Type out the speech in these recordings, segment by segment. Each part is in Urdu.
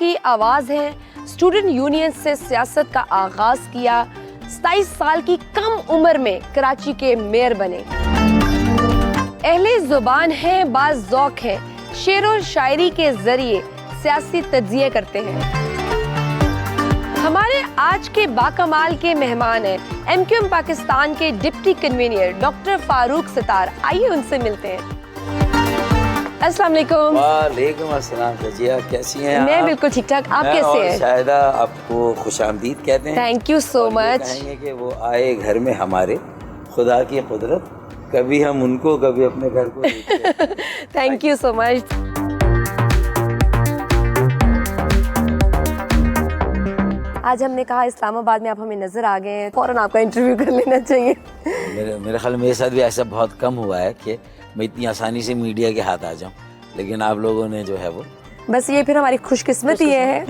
کی آواز ہیں، اسٹوڈنٹ یونین سے سیاست کا آغاز کیا، 27 سال کی کم عمر میں کراچی کے میئر بنے۔ اہل زبان ہیں، باز ذوق ہیں، شعر و شاعری کے ذریعے سیاسی تجزیے کرتے ہیں۔ ہمارے آج کے باکمال کے مہمان ہیں ایم کیو ایم پاکستان کے deputy convener doctor Farooq Sattar. آئیے ان سے ملتے ہیں۔ السلام علیکم۔ وعلیکم السلام رضیہ، کیسی ہیں؟ میں بالکل ٹھیک ٹھاک، آپ کیسے ہیں؟ شاہدہ آپ کو خوش آمدید کہتے ہیں۔ تھینک یو سو مچ۔ کہیں گے کہ وہ آئے گھر میں ہمارے، خدا کی قدرت، کبھی ہم ان کو کبھی اپنے گھر کو دیکھتے ہیں۔ تھینک یو سو مچ۔ آج ہم نے کہا اسلام آباد میں آپ ہمیں نظر آ گئے ہیں، فوراً آپ کا انٹرویو کر لینا چاہیے۔ میرے خیال میں میرے ساتھ بھی ایسا بہت کم ہوا ہے کہ میں اتنی آسانی سے میڈیا کے ہاتھ آ جاؤں، لیکن آپ لوگوں نے جو ہے وہ بس یہ پھر ہماری خوش قسمتی ہے۔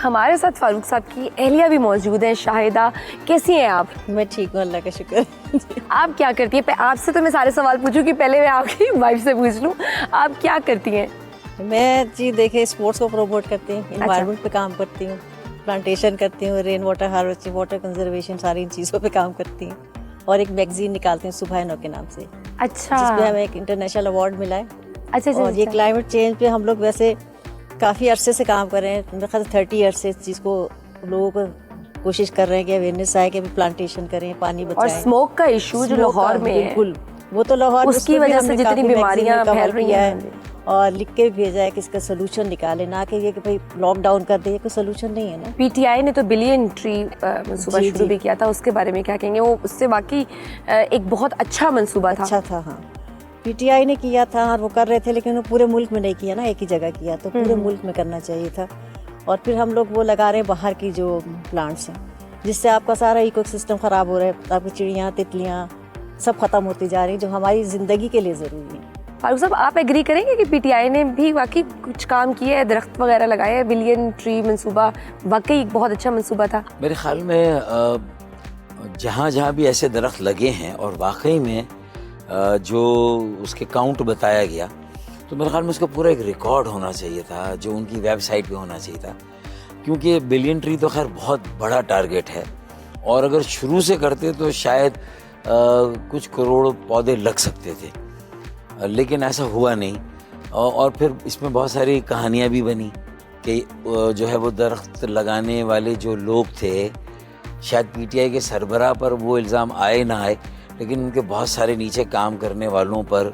ہمارے ساتھ فاروق صاحب کی اہلیہ بھی موجود ہیں، شاہدہ۔ کیسی ہیں آپ؟ میں ٹھیک ہوں، اللہ کا شکر۔ آپ کیا کرتی ہیں؟ آپ سے تو میں سارے سوال پوچھوں کہ پہلے میں آپ کی وائف سے پوچھ لوں، آپ کیا کرتی ہیں؟ میں جی دیکھیں اسپورٹس کو پروموٹ کرتی ہوں، انوائرمنٹ پہ کام کرتی ہوں، پلانٹیشن کرتی ہوں، rain water harvesting, water conservation, ساری ان چیزوں پہ کام کرتی ہوں، اور ایک میگزین نکالتی ہوں صبح 9 کے نام سے، اچھا، جس پہ ہمیں ایک انٹرنیشنل ایوارڈ ملا ہے۔ اچھا، اور یہ کلائمیٹ چینج پہ ہم لوگ ویسے کافی عرصے سے کام کر رہے ہیں، میرے خیال 30 ایئر سے اس چیز کو لوگوں کو کوشش کر رہے ہیں کہ اویئرنیس آئے کہ پلانٹیشن کریں، پانی بچائیں۔ اور اسموک کا ایشو جو لاہور میں ہے، بالکل، وہ تو لاہور اس کی وجہ سے جتنی بیماریاں پھیل رہی ہیں، اور لکھ کے بھیجا ہے کہ اس کا سلوشن نکالے، نہ کہ یہ کہ بھائی لاک ڈاؤن کر دے، یہ کوئی سلوشن نہیں ہے نا۔ پی ٹی آئی نے تو بلین ٹری منصوبہ شروع بھی کیا تھا، اس کے بارے میں کیا کہیں گے؟ وہ اس سے واقعی ایک بہت اچھا منصوبہ تھا۔ اچھا تھا، ہاں، پی ٹی آئی نے کیا تھا اور وہ کر رہے تھے، لیکن وہ پورے ملک میں نہیں کیا نا، ایک ہی جگہ کیا، تو پورے ملک میں کرنا چاہیے تھا۔ اور پھر ہم لوگ وہ لگا رہے ہیں باہر کی جو پلانٹس ہیں، جس سے آپ کا سارا ایکو سسٹم خراب ہو رہا ہے، آپ کی چڑیاں، تتلیاں سب ختم ہوتی جا رہی ہیں، جو ہماری زندگی کے لیے ضروری ہے۔ فاروق صاحب، آپ ایگری کریں گے کہ پی ٹی آئی نے بھی واقعی کچھ کام کیا ہے، درخت وغیرہ لگائے ہیں؟ بلین ٹری منصوبہ واقعی ایک بہت اچھا منصوبہ تھا۔ میرے خیال میں جہاں جہاں بھی ایسے درخت لگے ہیں اور واقعی میں جو اس کے کاؤنٹ بتایا گیا، تو میرے خیال میں اس کا پورا ایک ریکارڈ ہونا چاہیے تھا، جو ان کی ویب سائٹ پہ ہونا چاہیے تھا، کیونکہ بلین ٹری تو خیر بہت بڑا ٹارگیٹ ہے، اور اگر شروع سے کرتے تو شاید کچھ کروڑ پودے لگ سکتے تھے، لیکن ایسا ہوا نہیں۔ اور پھر اس میں بہت ساری کہانیاں بھی بنی کہ جو ہے وہ درخت لگانے والے جو لوگ تھے، شاید پی ٹی آئی کے سربراہ پر وہ الزام آئے نہ آئے، لیکن ان کے بہت سارے نیچے کام کرنے والوں پر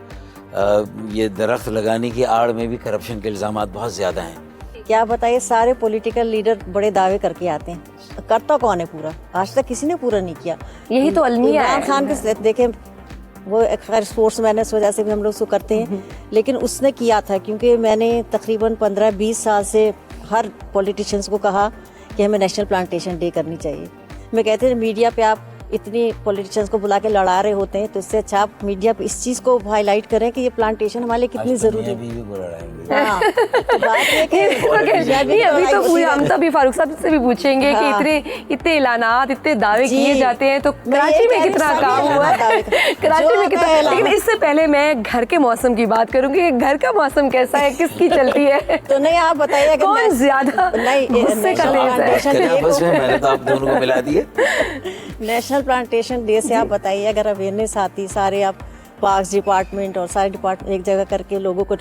یہ درخت لگانے کی آڑ میں بھی کرپشن کے الزامات بہت زیادہ ہیں۔ کیا بتائیے، سارے پولیٹیکل لیڈر بڑے دعوے کر کے آتے ہیں، کرتا کون ہے پورا؟ آج تک کسی نے پورا نہیں کیا۔ یہی تو المیہ ہے۔ عمران خان کے دیکھیں، وہ خیر اسپورٹس مین اس وجہ سے بھی ہم لوگ اس کو کرتے ہیں، لیکن اس نے کیا تھا، کیونکہ میں نے تقریباً 15-20 سال سے ہر پولیٹیشینس کو کہا کہ ہمیں نیشنل پلانٹیشن ڈے کرنی چاہیے۔ میں کہتے ہیں میڈیا پہ آپ اتنی پولیٹیشینس کو بلا کے لڑا رہے ہوتے ہیں، تو اس سے اچھا آپ میڈیا پہ اس چیز کو ہائی لائٹ کریں کہ یہ پلانٹیشن ہمارے لیے کتنی ضروری ہے۔ ابھی تو ہم تو بھی فاروق صاحب سے بھی پوچھیں گے کہ اتنے اعلانات، اتنے دعوے کیے جاتے ہیں، تو کراچی میں کتنا کام ہوا ہے؟ کراچی میں کتنا؟ لیکن اس سے پہلے میں گھر کے موسم کی بات کروں گی کہ گھر کا موسم کیسا ہے، کس کی چلتی ہے؟ تو نہیں، آپ بتائیے کون زیادہ غصے کا میں نے تو آپ دونوں کو ملا دیے۔ نیشنل پلانٹیشن ڈے سے آپ بتائیے، اگر اویئرنیس آتی، سارے آپ پارکس ڈپارٹمنٹ اور سارے ڈپارٹمنٹ ایک جگہ کر کے لوگوں کو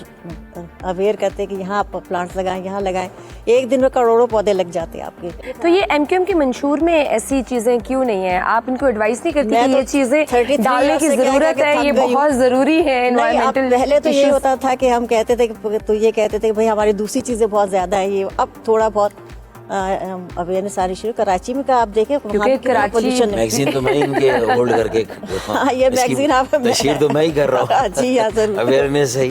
اویئر کرتے کہ یہاں آپ پلانٹس لگائیں، یہاں لگائیں، ایک دن میں کروڑوں پودے لگ جاتے آپ کے۔ تو یہ ایم کیو ایم کے منشور میں ایسی چیزیں کیوں نہیں ہیں؟ آپ ان کو ایڈوائز نہیں کرتی کہ یہ چیزیں ڈالنے کی ضرورت ہے، یہ بہت ضروری ہے انوائرمنٹل؟ پہلے تو یہ ہوتا تھا کہ ہم کہتے تھے کہ تو یہ کہتے تھے کہ بھائی ہماری دوسری چیزیں بہت زیادہ ہیں، یہ اب تھوڑا بہت اویئرنیس آنی شروع۔ کراچی میں آپ دیکھیں، میگزین تو میں ان کے ہولڈ کر کے یہ میگزین آپ تشہیر تو میں ہی کر رہا ہوں۔ جی ہاں، ضرور، اویئرنیس ہے،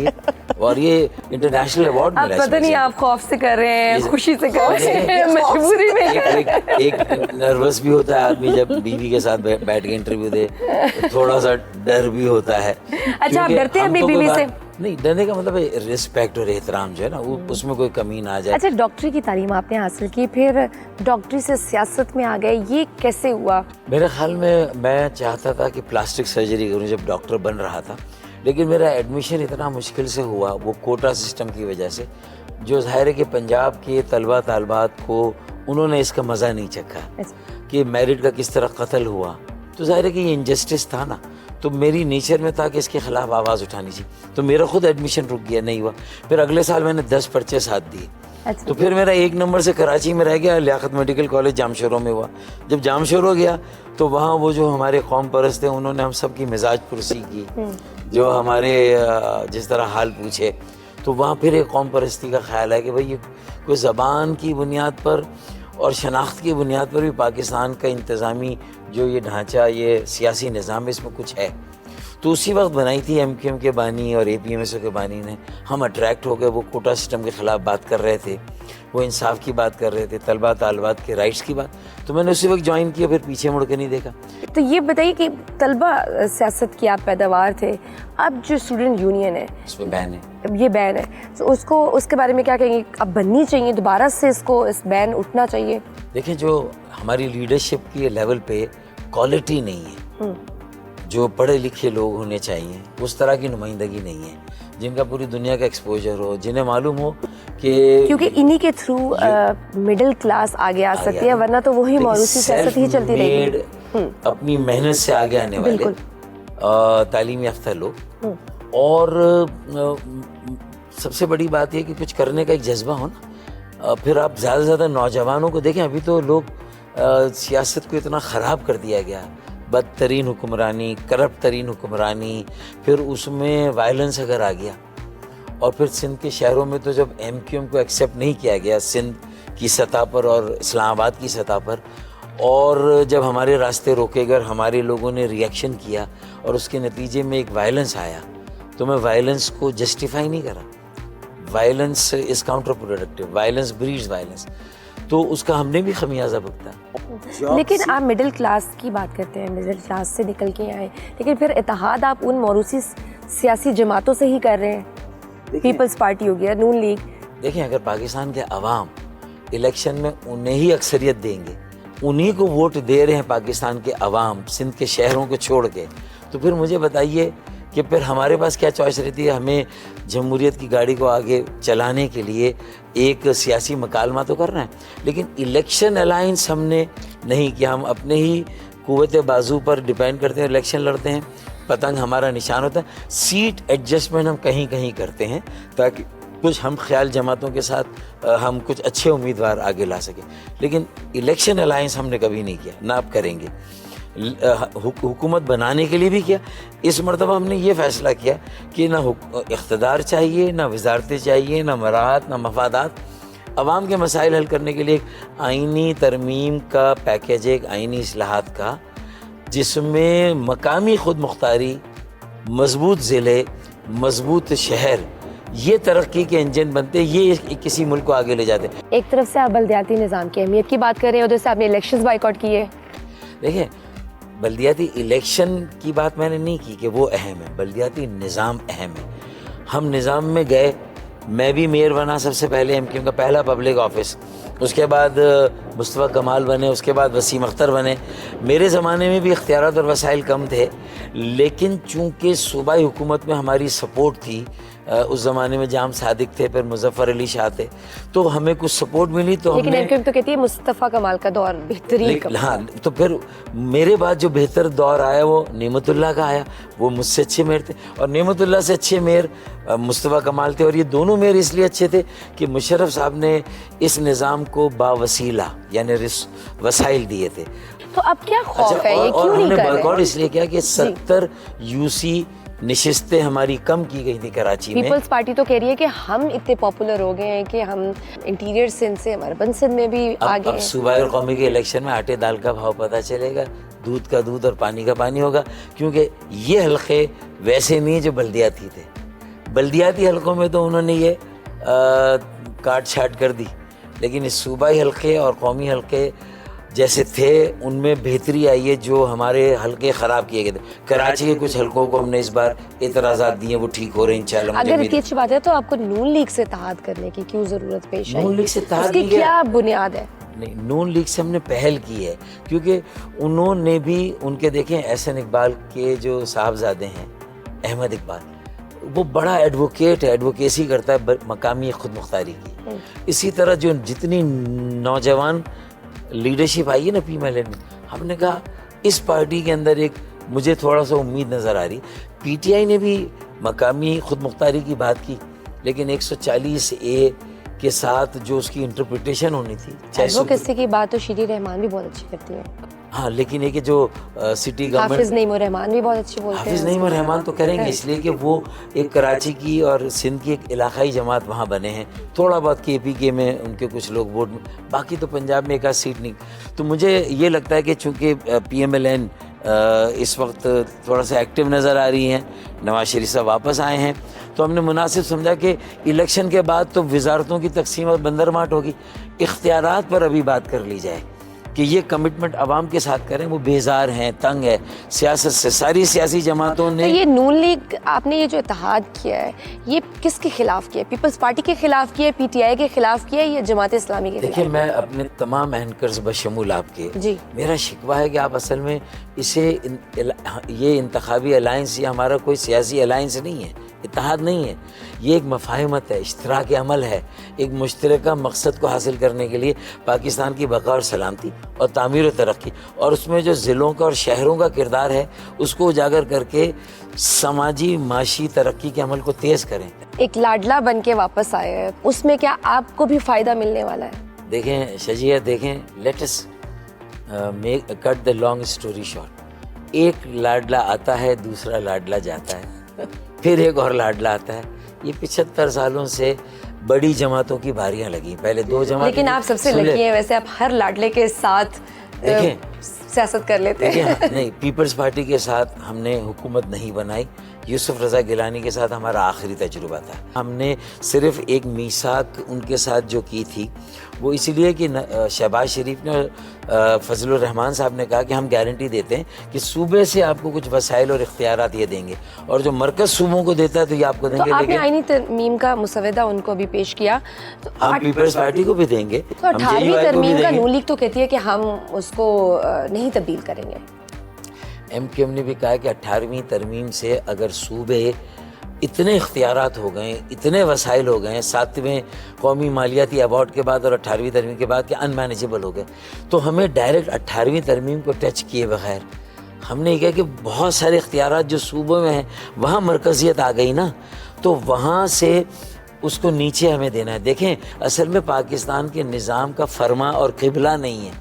اور یہ انٹرنیشنل ایوارڈ ملا ہے۔ پتہ نہیں آپ خوف سے کر رہے ہیں، خوشی سے کر رہے ہیں، مجبوری میں؟ ایک نروس بھی ہوتا ہے آدمی جب بیوی کے ساتھ بیٹھ کے انٹرویو دے، تھوڑا سا ڈر بھی ہوتا ہے۔ اچھا، آپ ڈرتے ہیں اپنی بیوی سے؟ نہیں، ڈرنے کا مطلب رسپیکٹ اور احترام جو ہے نا، اس میں کوئی کمی نہ آ جائے۔ اچھا، ڈاکٹری کی تعلیم آپ نے حاصل کی، پھر ڈاکٹری سے سیاست میں آ گئے، یہ کیسے ہوا؟ میرے خیال میں چاہتا تھا کہ پلاسٹک سرجری کروں جب ڈاکٹر بن رہا تھا، لیکن میرا ایڈمیشن اتنا مشکل سے ہوا، وہ کوٹا سسٹم کی وجہ سے جو ظاہر ہے کہ پنجاب کے طلبہ طالبات کو انہوں نے اس کا مزہ نہیں چکھا کہ میرٹ کا کس طرح قتل ہوا. تو ظاہر ہے کہ یہ انجسٹس تھا نا, تو میری نیچر میں تھا کہ اس کے خلاف آواز اٹھانی چاہیے. تو میرا خود ایڈمیشن رک گیا, نہیں ہوا. پھر اگلے سال میں نے 10 پرچے ساتھ دیے. تو پھر میرا 1 نمبر سے کراچی میں رہ گیا, لیاقت میڈیکل کالج جامشورو میں ہوا. جب جامشورو گیا تو وہاں وہ جو ہمارے قوم پرست تھے انہوں نے ہم سب کی مزاج پرسی کی, جو ہمارے جس طرح حال پوچھے. تو وہاں پھر ایک قوم پرستی کا خیال ہے کہ بھئی یہ کوئی زبان کی بنیاد پر اور شناخت کی بنیاد پر بھی پاکستان کا انتظامی جو یہ ڈھانچہ, یہ سیاسی نظام, اس میں کچھ ہے. تو اسی وقت بنائی تھی ایم کیو ایم کے بانی اور اے پی ایم ایس او کے بانی نے. ہم اٹریکٹ ہو گئے, وہ کوٹا سسٹم کے خلاف بات کر رہے تھے, وہ انصاف کی بات کر رہے تھے, طلبہ طالبات کے رائٹس کی بات. تو میں نے اسی وقت جوائن کیا, پھر پیچھے مڑ کے نہیں دیکھا. تو یہ بتائیے کہ طلبہ سیاست کی آپ پیداوار تھے, اب جو اسٹوڈنٹ یونین ہے اس پہ بین ہے, یہ بین ہے, تو اس کے بارے میں کیا کہیں گے؟ اب بننی چاہیے دوبارہ سے, اس بین اٹھنا چاہیے؟ دیکھیں جو ہماری لیڈرشپ کے لیول پہ کوالٹی نہیں ہے, جو پڑھے لکھے لوگ ہونے چاہیے اس طرح کی نمائندگی نہیں ہے, جن کا پوری دنیا کا ایکسپوجر ہو, جنہیں معلوم ہو کہ کیونکہ انہی کے تھرو مڈل کلاس آگے آ سکتی ہے, ورنہ تو وہی موروثی سیاست ہی چلتی رہے گی. اپنی محنت سے آگے آنے والے تعلیم یافتہ لوگ, اور سب سے بڑی بات یہ کہ کچھ کرنے کا ایک جذبہ ہو نا. پھر آپ زیادہ سے زیادہ نوجوانوں کو دیکھیں, ابھی تو لوگ سیاست کو اتنا خراب کر دیا گیا, بدترین حکمرانی, کرپٹ ترین حکمرانی, پھر اس میں وائلنس اگر آ گیا. اور پھر سندھ کے شہروں میں تو جب ایم کیو ایم کو ایکسیپٹ نہیں کیا گیا سندھ کی سطح پر اور اسلام آباد کی سطح پر, اور جب ہمارے راستے روکے گئے اور ہمارے لوگوں نے ری ایکشن کیا اور اس کے نتیجے میں ایک وائلنس آیا, تو میں وائلنس کو جسٹیفائی نہیں کرا. Violence is counter productive, violence breeds violence, تو اس کا ہم نے بھی خمیازہ بھگتا. لیکن آپ مڈل کلاس کی بات کرتے ہیں, مڈل کلاس سے نکل کے آئے, لیکن پھر اتحاد آپ ان موروثی سیاسی جماعتوں سے ہی کر رہے ہیں, پیپلز پارٹی ہو گیا, نون لیگ. دیکھیں اگر پاکستان کے عوام الیکشن میں انہیں ہی اکثریت دیں گے, انہی کو ووٹ دے رہے ہیں پاکستان کے عوام سندھ کے شہروں کو چھوڑ کے, تو پھر مجھے بتائیے کہ پھر ہمارے پاس کیا چوائس رہتی ہے؟ ہمیں جمہوریت کی گاڑی کو آگے چلانے کے لیے ایک سیاسی مکالمہ تو کرنا ہے, لیکن الیکشن الائنس ہم نے نہیں کیا. ہم اپنے ہی قوت بازو پر ڈیپینڈ کرتے ہیں, الیکشن لڑتے ہیں, پتنگ ہمارا نشان ہوتا ہے. سیٹ ایڈجسٹمنٹ ہم کہیں کہیں کرتے ہیں تاکہ کچھ ہم خیال جماعتوں کے ساتھ ہم کچھ اچھے امیدوار آگے لا سکیں, لیکن الیکشن الائنس ہم نے کبھی نہیں کیا, نہ اب کریں گے. حکومت بنانے کے لیے بھی کیا, اس مرتبہ ہم نے یہ فیصلہ کیا کہ نہ اقتدار چاہیے, نہ وزارتیں چاہیے, نہ مراعات, نہ مفادات. عوام کے مسائل حل کرنے کے لیے ایک آئینی ترمیم کا پیکیج ہے, ایک آئینی اصلاحات کا, جس میں مقامی خود مختاری, مضبوط ضلع, مضبوط شہر, یہ ترقی کے انجن بنتے, یہ کسی ملک کو آگے لے جاتے. ایک طرف سے آپ بلدیاتی نظام کی اہمیت کی بات کر رہے ہیں, ادھر سے آپ نے الیکشنز بائیکاٹ کیے. دیکھیں بلدیاتی الیکشن کی بات میں نے نہیں کی کہ وہ اہم ہے, بلدیاتی نظام اہم ہے. ہم نظام میں گئے, میں بھی میئر بنا سب سے پہلے, ایم کیو ایم کا پہلا پبلک آفس, اس کے بعد مصطفیٰ کمال بنے, اس کے بعد وسیم اختر بنے. میرے زمانے میں بھی اختیارات اور وسائل کم تھے, لیکن چونکہ صوبائی حکومت میں ہماری سپورٹ تھی, اس زمانے میں جام صادق تھے, پھر مظفر علی شاہ تھے, تو ہمیں کچھ سپورٹ ملی. تو لیکن ایم کیو ایم تو کہتی ہے مصطفیٰ کمال کا دور بہترین. ہاں, تو پھر میرے بعد جو بہتر دور آیا وہ نعمت اللہ کا آیا, وہ مجھ سے اچھے میئر تھے, اور نعمت اللہ سے اچھے میئر مصطفیٰ کمال تھے. اور یہ دونوں میئر اس لیے اچھے تھے کہ مشرف صاحب نے اس نظام کو باوسیلہ یعنی وسائل دیے تھے. تو اب کیا خوف ہے, یہ کیوں نہیں کر رہے؟ اور بائیکاٹ اس لیے کیا کہ 70 یو سی نشستیں ہماری کم کی گئی تھی کراچی میں. پیپلز پارٹی تو کہہ رہی ہے کہ ہم اتنے پاپولر ہو گئے ہیں کہ ہم انٹیریئر سندھ سے اربن سندھ میں بھی آگے ہیں. اب صوبائی اور قومی کے الیکشن میں آٹے دال کا بھاؤ پتہ چلے گا, دودھ کا دودھ اور پانی کا پانی ہوگا, کیونکہ یہ حلقے ویسے نہیں جو بلدیاتی تھے. بلدیاتی حلقوں میں تو انہوں نے یہ کاٹ چھاٹ کر دی, لیکن اس صوبائی حلقے اور قومی حلقے جیسے تھے ان میں بہتری آئی ہے. جو ہمارے حلقے خراب کیے گئے تھے, کراچی کے کچھ حلقوں کو ہم نے اس بار اعتراضات دیے, وہ ٹھیک ہو رہے ہیں انشاءاللہ. اگر اتنی اچھی بات ہے تو آپ کو نون لیگ سے اتحاد کرنے کی کیوں ضرورت پیش آئی؟ نون لیگ سے اتحاد اس کی کیا بنیاد ہے؟ نہیں, نون لیگ سے ہم نے پہل کی ہے, کیونکہ انہوں نے بھی ان کے دیکھیں احسن اقبال کے جو صاحبزادے ہیں, احمد اقبال, وہ بڑا ایڈوکیٹ ہے, ایڈوکیسی کرتا ہے مقامی خود مختاری کی. اسی طرح جو جتنی نوجوان لیڈرشپ آئی ہے نا پی ایم ایل این میں, ہم نے کہا اس پارٹی کے اندر ایک مجھے تھوڑا سا امید نظر آ رہی. پی ٹی آئی نے بھی مقامی خود مختاری کی بات کی, لیکن 140A کے ساتھ جو اس کی انٹرپریٹیشن ہونی تھی, ایڈوکیسی کی بات تو شیری رحمان بھی بہت اچھی کرتی ہے. ہاں, لیکن یہ کہ جو سٹی گورنمنٹ, حافظ نعیم الرحمان بھی بہت اچھی بولتے ہیں. حافظ نعیم الرحمان تو کریں گے اس لیے کہ وہ ایک کراچی کی اور سندھ کی ایک علاقائی جماعت وہاں بنے ہیں. تھوڑا بہت کے پی کے میں ان کے کچھ لوگ ووٹ میں, باقی تو پنجاب میں ایک آدھ سیٹ نہیں. تو مجھے یہ لگتا ہے کہ چونکہ پی ایم ایل این اس وقت تھوڑا سا ایکٹیو نظر آ رہی ہیں, نواز شریف صاحب واپس آئے ہیں, تو ہم نے مناسب سمجھا کہ الیکشن کے بعد تو وزارتوں کی تقسیم اور بندرماٹ ہوگی, اختیارات پر ابھی بات کر لی جائے کہ یہ کمٹمنٹ عوام کے ساتھ کریں. وہ بیزار ہیں, تنگ ہے سیاست سے. ساری سیاسی جماعتوں تو نے یہ نون لیگ آپ نے یہ جو اتحاد کیا ہے یہ کس کے خلاف کیا ہے؟ پیپلز پارٹی کے خلاف کیا ہے, پی ٹی آئی کے خلاف کیا ہے, یا جماعت اسلامی کے خلاف؟ دیکھیں, میں اپنے تمام اینکرز بشمول آپ کے, جی, میرا شکوہ ہے کہ آپ اصل میں اسے یہ انتخابی الائنس یا ہمارا کوئی سیاسی الائنس نہیں ہے, اتحاد نہیں ہے. یہ ایک مفاہمت ہے, اشتراک عمل ہے, ایک مشترکہ مقصد کو حاصل کرنے کے لیے پاکستان کی بقا اور سلامتی اور تعمیر و ترقی, اور اس میں جو ضلعوں کا اور شہروں کا کردار ہے اس کو اجاگر کر کے سماجی معاشی ترقی کے عمل کو تیز کریں. ایک لاڈلا بن کے واپس آئے ہیں, اس میں کیا آپ کو بھی فائدہ ملنے والا ہے؟ دیکھیں شجیہ, دیکھیں, let us cut the long story short. ایک لاڈلا آتا ہے, دوسرا لاڈلا جاتا ہے, پھر ایک اور لاڈلا آتا ہے. یہ 75 سالوں سے بڑی جماعتوں کی باریاں لگی, پہلے 2 جماعتیں. لیکن آپ سب سے لکی ہیں, ویسے آپ ہر لاڈلے کے ساتھ سیاست کر لیتے ہیں. نہیں, پیپلز پارٹی کے ساتھ ہم نے حکومت نہیں بنائی, یوسف رضا گیلانی کے ساتھ ہمارا آخری تجربہ تھا. ہم نے صرف ایک میثاق ان کے ساتھ جو کی تھی وہ اسی لیے کہ شہباز شریف نے اور فضل الرحمان صاحب نے کہا کہ ہم گارنٹی دیتے ہیں کہ صوبے سے آپ کو کچھ وسائل اور اختیارات یہ دیں گے, اور جو مرکز صوبوں کو دیتا ہے تو یہ آپ کو دیں گے. تو آپ نے آئینی ترمیم کا مسودہ ان کو بھی پیش کیا, ہم پیپلز پارٹی کو بھی دیں گے. تو 18ویں ترمیم کا نون لیگ تو کہتی ہے کہ ہم اس کو نہیں تبدیل کریں گے. ایم کیو ایم نے بھی کہا کہ 18ویں ترمیم سے اگر صوبے اتنے اختیارات ہو گئے, اتنے وسائل ہو گئے 7ویں قومی مالیاتی ایوارڈ کے بعد اور 18ویں ترمیم کے بعد کہ ان مینیجیبل ہو گئے, تو ہمیں ڈائریکٹ 18ویں ترمیم کو ٹچ کیے بغیر ہم نے یہ کہا کہ بہت سارے اختیارات جو صوبوں میں ہیں وہاں مرکزیت آ گئی نا, تو وہاں سے اس کو نیچے ہمیں دینا ہے. دیکھیں, اصل میں پاکستان کے نظام کا فرما اور قبلہ نہیں ہے,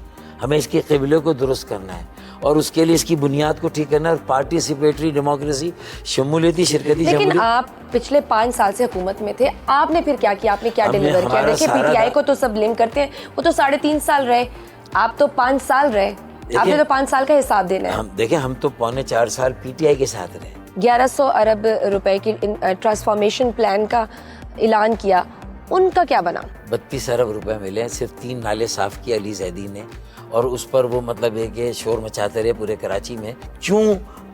ہمیں اس کے قبلے کو درست کرنا ہے اور اس کے لیے اس کی بنیاد کو ٹھیک کرنا ہے, اور پارٹیسپیٹری ڈیموکریسی, شمولیتی شرکتی لیکن جمہوریت. آپ پچھلے 5 سال سے حکومت میں تھے, آپ نے پھر کیا کیا, آپ نے کیا ڈیلیور کیا؟ دیکھیں پی ٹی آئی کو تو سب بلیم کرتے ہیں, وہ تو 3.5 سال رہے, آپ تو 5 سال رہے, آپ نے تو 5 سال کا حساب دینا ہے. دیکھیں, ہم تو 3.25 سال پی ٹی آئی کے ساتھ رہے. 1100 ارب روپے کی ٹرانسفارمیشن پلان کا اعلان کیا, ان کا کیا بنا؟ 32 ارب روپے ملے, صرف 3 نالے صاف کیا علی زیدی نے, اور اس پر وہ مطلب ہے کہ شور مچاتے رہے پورے کراچی میں. کیوں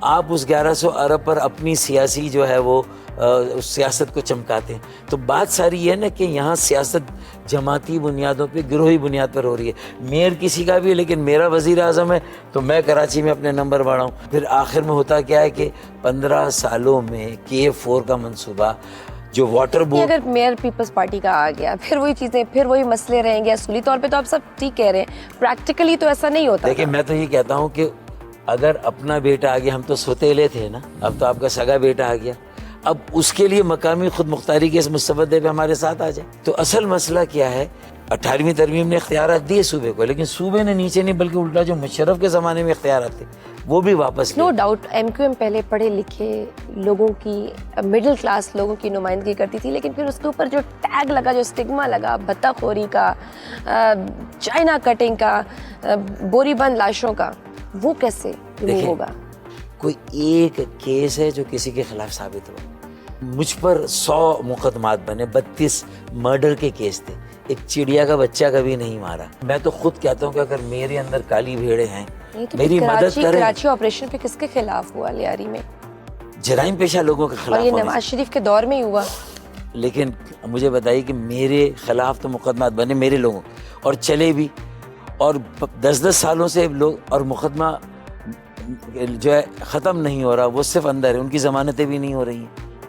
آپ اس 1100 ارب پر اپنی سیاسی جو ہے وہ اس سیاست کو چمکاتے ہیں؟ تو بات ساری یہ ہے نا کہ یہاں سیاست جماعتی بنیادوں پہ, گروہی بنیاد پر ہو رہی ہے. میئر کسی کا بھی ہے, لیکن میرا وزیر اعظم ہے تو میں کراچی میں اپنے نمبر بڑھاؤں. پھر آخر میں ہوتا کیا ہے کہ 15 سالوں میں K4 کا منصوبہ جو واٹر بورڈ, اگر میئر پیپلز پارٹی کا آ گیا, پھر وہی چیزیں, پھر وہی مسئلے رہیں گے. اصولی طور پہ تو آپ سب ٹھیک کہہ رہے ہیں, پریکٹیکلی تو ایسا نہیں ہوتا. دیکھیں, میں تو یہ کہتا ہوں کہ اگر اپنا بیٹا آ گیا, ہم تو سوتیلے تھے نا, اب تو آپ کا سگا بیٹا آ گیا, اب اس کے لیے مقامی خود مختاری کے اس مسودے پہ ہمارے ساتھ آ جائے. تو اصل مسئلہ کیا ہے, 18ویں ترمیم نے اختیارات دیے صوبے کو, لیکن صوبے نے نیچے نہیں بلکہ الٹا جو مشرف کے زمانے میں اختیارات تھے وہ بھی واپس no doubt M Q M پہلے پڑھے لکھے لوگوں کی, مڈل کلاس لوگوں کی نمائندگی کرتی تھی, لیکن پھر اس کے اوپر جو ٹیگ لگا, جو اسٹگما لگا بھتہ خوری کا, چائنا کٹنگ کا, بوری بند لاشوں کا, وہ کیسے ریموو ہوگا؟ کوئی ایک کیس ہے جو کسی کے خلاف ثابت ہو؟ مجھ پر 100 مقدمات بنے, 32 مرڈر کے کیس تھے, ایک چڑیا کا بچہ کبھی نہیں مارا. میں تو خود کہتا ہوں کہ اگر میرے اندر کالی بھیڑیں ہیں میری مدد کریں. کراچی آپریشن پہ کس کے خلاف ہوا لیاری میں؟ جرائم پیشہ لوگوں کے خلاف. اور یہ نواز شریف کے دور میں ہی ہوا. لیکن مجھے بتائیے کہ میرے خلاف تو مقدمات بنے میرے لوگوں, اور چلے بھی, اور 10 سالوں سے لوگ, اور مقدمہ جو ہے ختم نہیں ہو رہا, وہ صرف اندر ہے, ان کی ضمانتیں بھی نہیں ہو رہی ہیں.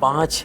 5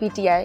PTI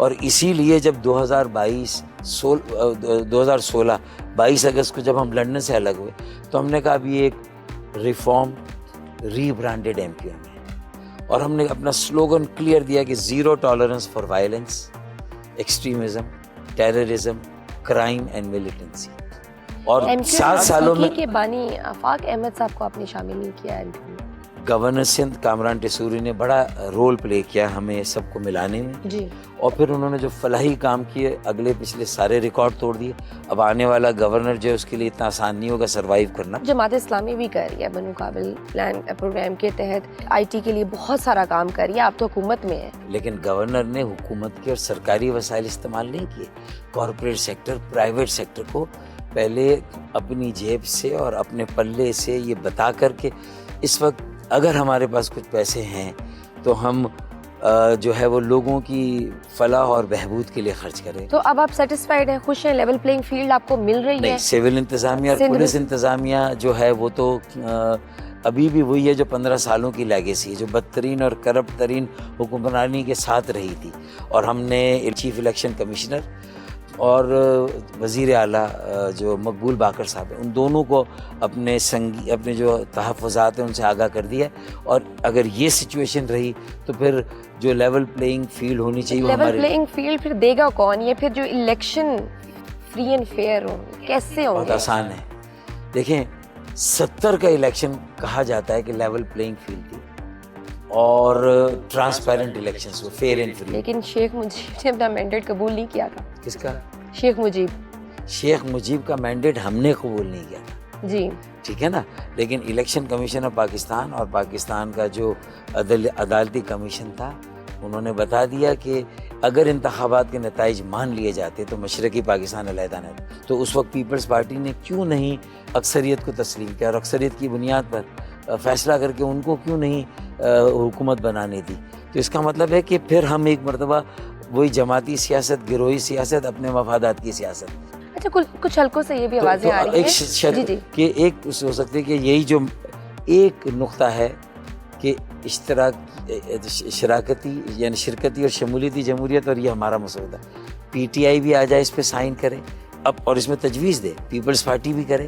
اور اسی لیے جب 2016 اگست کو جب ہم لندن سے الگ ہوئے تو ہم نے کہا ابھی ایک ریفارم ری برانڈیڈ ایم کیو ایم ہے، اور ہم نے اپنا سلوگن کلیئر دیا کہ zero tolerance for violence, extremism, terrorism, crime and militancy. اور 7 سالوں میں کے بانی آفاق احمد صاحب کو آپ نے شامل نہیں کیا ہے. گورنر سندھ کامران ٹیسوری نے بڑا رول پلے کیا ہمیں سب کو ملانے میں جی. اور پھر انہوں نے جو فلاحی کام کیے اگلے پچھلے سارے ریکارڈ توڑ دیے. اب آنے والا گورنر جو ہے اس کے لیے اتنا آسان نہیں ہوگا سروائیو کرنا. جماعت اسلامی بھی کر رہی ہے بنو قابل پلان پروگرام کے تحت آئی ٹی کے لیے بہت سارا کام کر رہی ہے. آپ تو حکومت میں ہیں. لیکن گورنر نے حکومت کے اور سرکاری وسائل استعمال نہیں کیے. کارپوریٹ سیکٹر، پرائیویٹ سیکٹر کو پہلے اپنی جیب سے اور اپنے پلے سے یہ بتا کر کے اس وقت اگر ہمارے پاس کچھ پیسے ہیں تو ہم جو ہے وہ لوگوں کی فلاح اور بہبود کے لیے خرچ کریں. تو اب آپ سیٹسفائیڈ ہیں، خوش ہیں؟ لیول پلینگ فیلڈ آپ کو مل رہی ہے؟ نہیں، سول انتظامیہ اور پولیس انتظامیہ جو ہے وہ تو ابھی بھی وہی ہے جو 15 سالوں کی لیگیسی ہے، جو بدترین اور کرپٹ ترین حکمرانی کے ساتھ رہی تھی. اور ہم نے چیف الیکشن کمشنر اور وزیر اعلیٰ جو مقبول باقر صاحب ہیں، ان دونوں کو اپنے جو تحفظات ہیں ان سے آگاہ کر دیا ہے. اور اگر یہ سچویشن رہی تو پھر جو لیول پلینگ فیلڈ ہونی چاہیے وہ لیول ہمارے پلینگ فیلڈ پھر دے گا کون؟ یہ پھر جو الیکشن فری اینڈ فیئر ہوں کیسے ہوں بہت گے؟ آسان ہے. دیکھیں 70 کا الیکشن کہا جاتا ہے کہ لیول پلینگ فیلڈ تھی اور ٹرانسپیرنٹ الیکشنز کو فیئر اینڈ فری. لیکن شیخ مجیب نے اپنا مینڈیٹ قبول نہیں کیا تھا. کس کا؟ شیخ مجیب کا مینڈیٹ ہم نے قبول نہیں کیا تھا. جی ٹھیک ہے نا. لیکن الیکشن کمیشن آف پاکستان اور پاکستان کا جو عدالتی کمیشن تھا انہوں نے بتا دیا کہ اگر انتخابات کے نتائج مان لیے جاتے تو مشرقی پاکستان علیحدہ نہ تھا. تو اس وقت پیپلز پارٹی نے کیوں نہیں اکثریت کو تسلیم کیا اور اکثریت کی بنیاد پر فیصلہ کر کے ان کو کیوں نہیں حکومت بنانے دی. تو اس کا مطلب ہے کہ پھر ہم ایک مرتبہ وہی جماعتی سیاست، گروہی سیاست، اپنے مفادات کی سیاست. اچھا کچھ حلقوں سے یہ بھی آوازیں آ رہی ہیں کہ ایک ہو سکتی ہے کہ یہی جو ایک نقطہ ہے کہ شراکتی یعنی شرکتی اور شمولیتی جمہوریت، اور یہ ہمارا مسودہ پی ٹی آئی بھی آ جائے اس پہ سائن کرے اب اور اس میں تجویز دے، پیپلز پارٹی بھی کرے.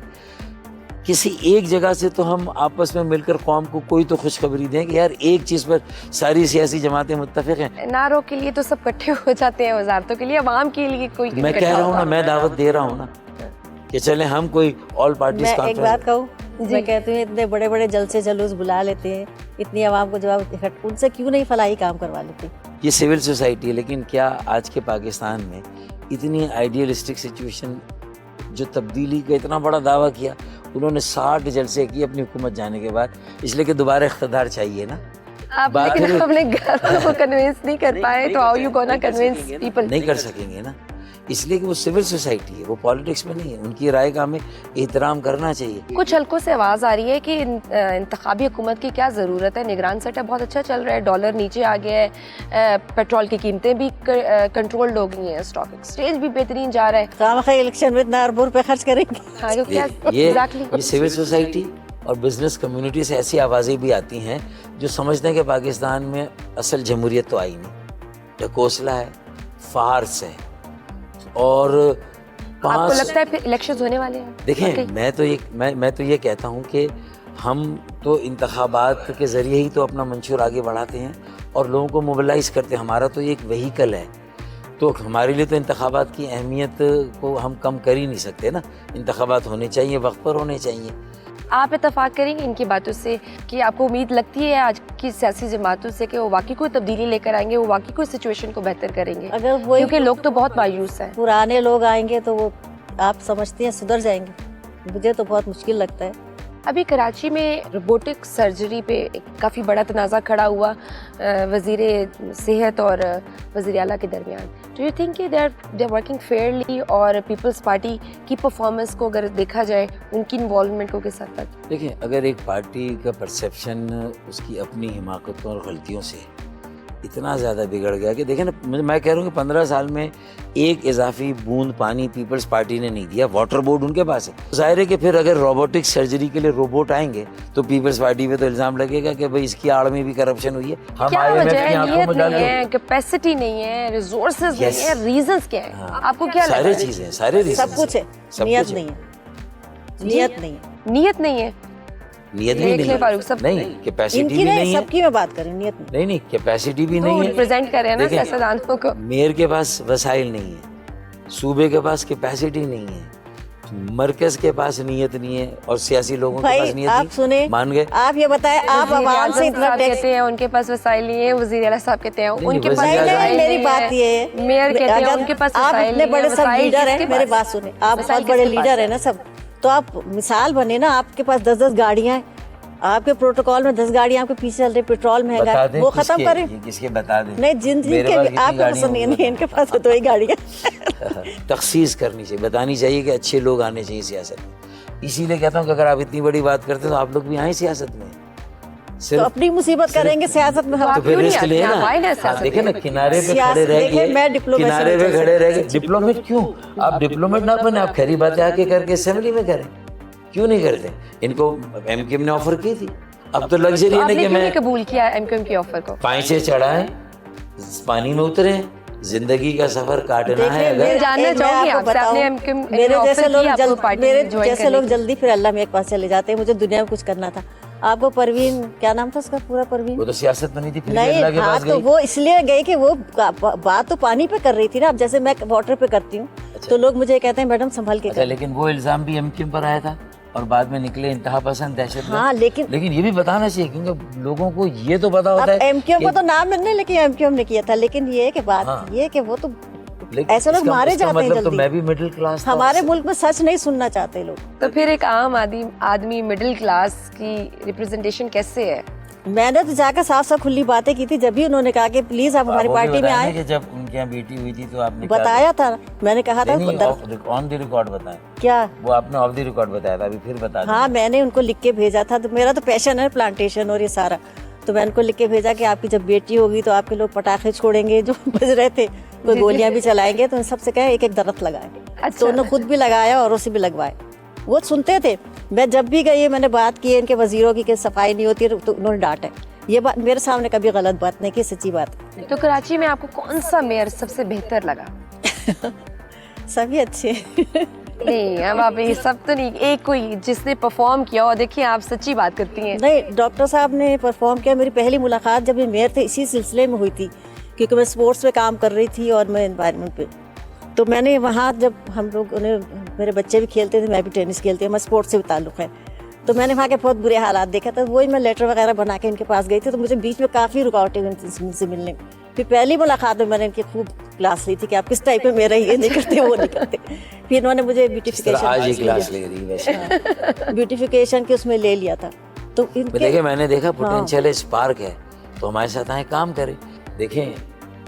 کسی ایک جگہ سے تو ہم آپس میں مل کر قوم کو کوئی تو خوشخبری دیں کہ یار ایک چیز پر ساری سیاسی جماعتیں متفق ہیں. نعروں کے لیے تو سب اکٹھے ہو جاتے ہیں، وزارتوں کے لیے، عوام کے لیے کوئی. میں کہہ رہا ہوں نا، میں دعوت دے رہا ہوں نا کہ چلیں ہم کوئی آل پارٹیز میں ایک بات کہوں، میں کہتی ہوں اتنے بڑے بڑے جلسے جلوس بلا لیتے ہیں، اتنی عوام کو جواب ان سے کیوں نہیں فلاحی کام کروا لیتے؟ یہ سول سوسائٹی ہے. لیکن کیا آج کے پاکستان میں اتنی آئیڈیلسٹک سچویشن جو تبدیلی کا اتنا بڑا دعویٰ کیا، انہوں نے 60 جلسے کیے اپنی حکومت جانے کے بعد، اس لیے کہ دوبارہ اقتدار چاہیے نا. آپ لیکن اپنے گھر کو کنونس نہیں کر پائے تو how you gonna convince people? نہیں کر سکیں گے نا، اس لیے کہ وہ سول سوسائٹی ہے، وہ پالیٹکس میں نہیں ہے. ان کی رائے کا ہمیں احترام کرنا چاہیے. کچھ حلقوں سے آواز آ رہی ہے کہ انتخابی حکومت کی کیا ضرورت ہے؟ نگران سیٹ اپ بہت اچھا چل رہا ہے، ڈالر نیچے آ گیا ہے، پیٹرول کی قیمتیں بھی کنٹرولڈ ہو گئی ہیں، اسٹاک ایکسچینج بھی بہترین جا رہا ہے. خامخواہ الیکشن میں اتنا اربوں روپے خرچ کریں گے. یہ سول سوسائٹی اور بزنس کمیونٹی سے ایسی آوازیں بھی آتی ہیں جو سمجھتے ہیں کہ پاکستان میں اصل جمہوریت تو آئی نہیں، ڈھکوسلا ہے، فارس ہے. اور آپ کو لگتا ہے پھر الیکشنز ہونے والے ہیں؟ دیکھیں میں تو یہ کہتا ہوں کہ ہم تو انتخابات کے ذریعے ہی تو اپنا منشور آگے بڑھاتے ہیں اور لوگوں کو موبلائز کرتے ہیں. ہمارا تو ایک وہیکل ہے، تو ہمارے لیے تو انتخابات کی اہمیت کو ہم کم کر ہی نہیں سکتے نا. انتخابات ہونے چاہیے، وقت پر ہونے چاہیے. آپ اتفاق کریں گے ان کی باتوں سے کہ آپ کو امید لگتی ہے آج کی سیاسی جماعتوں سے کہ وہ واقعی کوئی تبدیلی لے کر آئیں گے، وہ واقعی کوئی سچویشن کو بہتر کریں گے؟ اگر وہ کیونکہ لوگ تو بہت مایوس ہیں. پرانے لوگ آئیں گے تو وہ آپ سمجھتے ہیں سدھر جائیں گے؟ مجھے تو بہت مشکل لگتا ہے. ابھی کراچی میں روبوٹک سرجری پہ ایک کافی بڑا تنازع کھڑا ہوا وزیر صحت اور وزیر اعلیٰ کے درمیان. ڈو یو تھنک کہ دے آر ورکنگ فیئرلی؟ اور پیپلز پارٹی کی پرفارمنس کو اگر دیکھا جائے، ان کی انوالومنٹ کو کس حد تک؟ دیکھیں، اگر ایک پارٹی کا پرسیپشن اس کی اپنی حماقتوں اور غلطیوں سے اتنا زیادہ بگڑ گیا کہ دیکھیں نا, میں کہہ رہا ہوں کہ 15 سال میں ایک اضافی بوند پانی پیپلز پارٹی نے نہیں دیا. واٹر بورڈ ان کے پاس ہے. ظاہر ہے کہ پھر اگر روبوٹک سرجری کے لیے روبوٹ آئیں گے تو پیپلز پارٹی پہ تو الزام لگے گا کہ بھائی اس کی آڑ میں بھی کرپشن ہوئی ہے. ہم کیا IMF وجہ کی ہے؟ آنکھوں نیت میں ڈال نہیں دیں. ہے, کیپیسٹی نہیں ہے, ریسورسز نہیں ہے, ریزنز کیا ہیں آپ کو کیا لگتا سارے ہے؟ چیزیں, سارے ریزن, سب کچھ ہے, نیت نہیں ہے, نیت نہیں ہے. نیت نہیں ہے, نیت بھی دیکھ لیں نہیں فاروق صاحب, نہیں, ان کیپیسٹی کی بھی نہیں, نہیں ہے. سب کی میں بات کر رہی ہوں, نیت نہیں. نہیں, کیپیسٹی بھی نہیں ہے. ریپرزینٹ کر رہے ہیں نا دیکھیں, سیاستدانوں کو. میئر کے پاس وسائل نہیں ہے, صوبے کے پاس کیپیسٹی نہیں ہے, مرکز کے پاس نیت نہیں ہے, اور سیاسی لوگوں کے پاس بھائی نیت آپ نہیں. سنیں, مان گئے آپ یہ بتائیں, آپ وزیر عوام اعظم سے اتنا صاحب ٹیکس, کہتے ہیں ان کے پاس وسائل نہیں ہے, وزیر اعلیٰ صاحب کہتے ہیں ان کے پاس وزیر اعظم- وسائل میری نہیں بات یہ ہے, میئر کہتے ہیں ان کے پاس آپ وسائل اتنے نہیں بڑے ہے. سب وسائل لیڈر کس ہیں, کے میرے پاس؟ بات سنیں, آپ وسائل بہت بڑے کس کے پاس لیڈر ہے؟ ہیں نا سب, تو آپ مثال بنے نا, آپ کے پاس 10 گاڑیاں ہیں, آپ کے پروٹوکول میں 10 گاڑیاں آپ کے پیچھے چل رہی, پیٹرول مہنگا بتا ہے, دیں وہ کس ختم کے- کریں. یہ کس کے بتا دیں. نہیں, جن میرے کے پاس بھی آپ کتنی کو پسند نہیں ہے, ان کے پاس تو وہی گاڑیاں. تخصیص کرنی چاہیے, بتانی چاہیے کہ اچھے لوگ آنے چاہیے سیاست میں. اسی لیے کہتا ہوں کہ اگر آپ اتنی بڑی بات کرتے تو آپ لوگ بھی آئیں سیاست میں. تو اپنی مصیبت کریں گے سیاست میں ہم. تو پھر کیوں نہیں رسک آتے لے ہیں؟ نا. آئیں نا سیاست دیکھیں نا, کنارے پہ سیاست- کھڑے رہ دیکھیں, میں گئے, ڈپلومیسی کنارے میں پہ چل کھڑے رہ سکتی گئے. ڈپلومیٹ کیوں؟ آپ ڈپلومیٹ نہ بنے, آپ کھری باتیں آ کے کر کے اسمبلی میں کریں. کیوں نہیں کرتے؟ ان کو ایم کیو ایم نے آفر کی تھی. اب تو لگژری آپ ہے نے کہ کیوں میں نہیں قبول کیا ایم کیو ایم کی آفر کو؟ پائیں سے چڑھائیں, پانی میں اتریں, زندگی کا سفر کاٹنا ہے. دیکھیں, اگر جاننا چاہوں گی آپ سے, آپ نے ایم کیو ایم میرے جیسے لوگ میرے جوائن جیسے کرنے لوگ کی. جلدی پھر اللہ میں ایک پاس چلے جاتے ہیں. مجھے دنیا میں کچھ کرنا تھا. آپ کو پروین, کیا نام تھا اس کا پورا, پروین وہ تو سیاست میں نہیں تھی, پھر بھی نہیں, اللہ کے ہاں پاس تو گئی. وہ اس لیے گئی کہ وہ بات تو پانی پہ کر رہی تھی نا. اب جیسے میں واٹر پہ کرتی ہوں تو لوگ مجھے کہتے ہیں میڈم سنبھل کے اچھا, کریں. لیکن وہ الزام بھی ایم کیو ایم پر آیا تھا اور بعد میں نکلے انتہا پسند دہشت گرد. ہاں, لیکن یہ بھی بتانا چاہیے کیونکہ لوگوں کو یہ تو پتا اب ہوتا ہے ایم کیو ایم کو تو نام نہیں, لیکن ایم کیو ایم نے کیا تھا. لیکن یہ کہ بات یہ کہ وہ تو ایسے لوگ مارے جاتے ہیں مطلب تو جلدی. میں بھی مڈل کلاس تھا. ہمارے ملک میں سچ نہیں سننا چاہتے لوگ. تو پھر ایک عام آدمی مڈل کلاس کی ریپرزنٹیشن کیسے ہے؟ میں نے تو جا کر صاف صاف کھلی باتیں کی تھی, جب بھی انہوں نے کہا کہ پلیز آپ ہماری پارٹی میں آئیں. کہ جب ان کے یہاں بیٹی ہوئی تھی تو آپ نے بتایا تھا, میں نے کہا تھا آن دی ریکارڈ بتائیں. کیا وہ آپ نے آف دی ریکارڈ بتایا تھا, ابھی پھر بتا دیں. ہاں, میں نے ان کو لکھ کے بھیجا تھا. تو میرا تو پیشن ہے پلانٹیشن اور یہ سارا, تو میں ان کو لکھ کے بھیجا کہ آپ کی جب بیٹی ہوگی تو آپ کے لوگ پٹاخے چھوڑیں گے جو بج رہے تھے, کوئی گولیاں بھی چلائیں گے, تو ان سب سے کہیں ایک ایک درخت لگائیں. تو انہوں نے خود بھی لگایا اور اسے بھی لگوائے. وہ سنتے تھے. میں جب بھی گئی, میں نے بات کی ان کے وزیروں کی کہ صفائی نہیں ہوتی, تو انہوں نے ڈانٹا. یہ بات میرے سامنے کبھی غلط بات نہیں کی, سچی بات. تو کراچی میں آپ کو کون سا میئر سب سے بہتر لگا؟ سبھی اچھے. نہیں, اب آپ یہ سب تو نہیں, ایک کوئی جس نے پرفارم کیا ہو. دیکھیں آپ سچی بات کرتی ہیں. نہیں, ڈاکٹر صاحب نے پرفارم کیا. میری پہلی ملاقات جب یہ میئر تھے اسی سلسلے میں ہوئی تھی, کیونکہ میں اسپورٹس پہ کام کر رہی تھی اور میں انوائرمنٹ پہ. تو میں نے وہاں, جب ہم لوگ میرے بچے بھی کھیلتے تھے, میں بھی ٹینس کھیلتی ہوں, میں اسپورٹس سے بھی تعلق ہے, تو میں نے وہاں کے بہت برے حالات دیکھا تھا. وہی میں لیٹر وغیرہ بنا کے ان کے پاس گئی تھی, تو مجھے بیچ میں کافی رکاوٹیں ان سے ملنے. پھر پہلی ملاقات میں نے ان کی خوب کلاس لی تھی کہ آپ کس ٹائپ میں میرا یہ نہیں کرتے وہ نہیں کرتے. پھر انہوں نے مجھے بیوٹیفیکیشن کی اس میں لے لیا تھا. تو دیکھیں, میں نے دیکھا پوٹینشیل ہے, اسپارک ہے, تو ہمارے ساتھ آئیں, کام کریں. دیکھیں,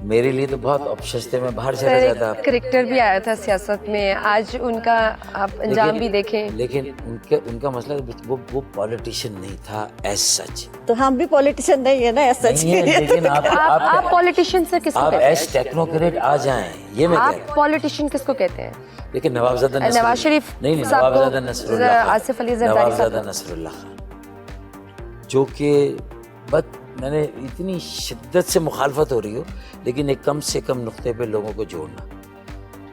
میرے لیے تو بہت آپشنس تھے, میں باہر چلا جاتا. کرکٹر بھی آیا تھا سیاست میں, آج ان کا آپ انجام بھی دیکھیں. لیکن ان کا مسئلہ وہ پولیٹیشین نہیں تھا ایز سچ. تو ہم بھی پولیٹیشین نہیں ہے نا ایز سچ. لیکن آپ پولیٹیشین سے کس کو کہتے ہیں؟ ایز ٹیکنوکریٹ آ جائیں, یہ میں کہہ رہا ہوں. آپ پولیٹیشین کس کو کہتے ہیں؟ لیکن نوابزادہ نواز شریف نہیں, نوابزادہ نصر اللہ خان, آصف علی زرداری صاحب, نوابزادہ نصر اللہ خان, جو کہ میں نے اتنی شدت سے مخالفت ہو رہی ہو, لیکن ایک کم سے کم نقطے پہ لوگوں کو جوڑنا.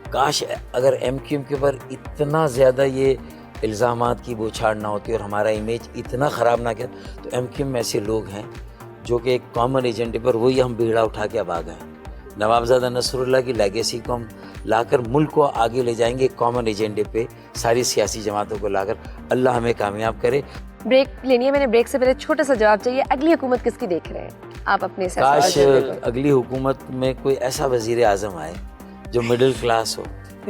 کاش اگر ایم کیو ایم کے اوپر اتنا زیادہ یہ الزامات کی بوچھاڑ نہ ہوتی اور ہمارا امیج اتنا خراب نہ کیا, تو ایم کیو ایم میں ایسے لوگ ہیں جو کہ ایک کامن ایجنڈے پر وہی ہم بیڑا اٹھا کے اب آ گئے. نوابزادہ نصر اللہ کی لیگیسی کو ہم لا کر ملک کو آگے لے جائیں گے, ایک کامن ایجنڈے پہ ساری سیاسی جماعتوں کو لا کر. اللہ ہمیں کامیاب کرے. بریک لینی ہے, میں نے بریک سے پہلے چھوٹا سا جواب چاہیے. اگلی حکومت کس کی دیکھ رہے ہیں آپ اپنے حساب کاش سے؟ اگلی حکومت میں کوئی ایسا وزیر اعظم آئے جو مڈل کلاس ہو,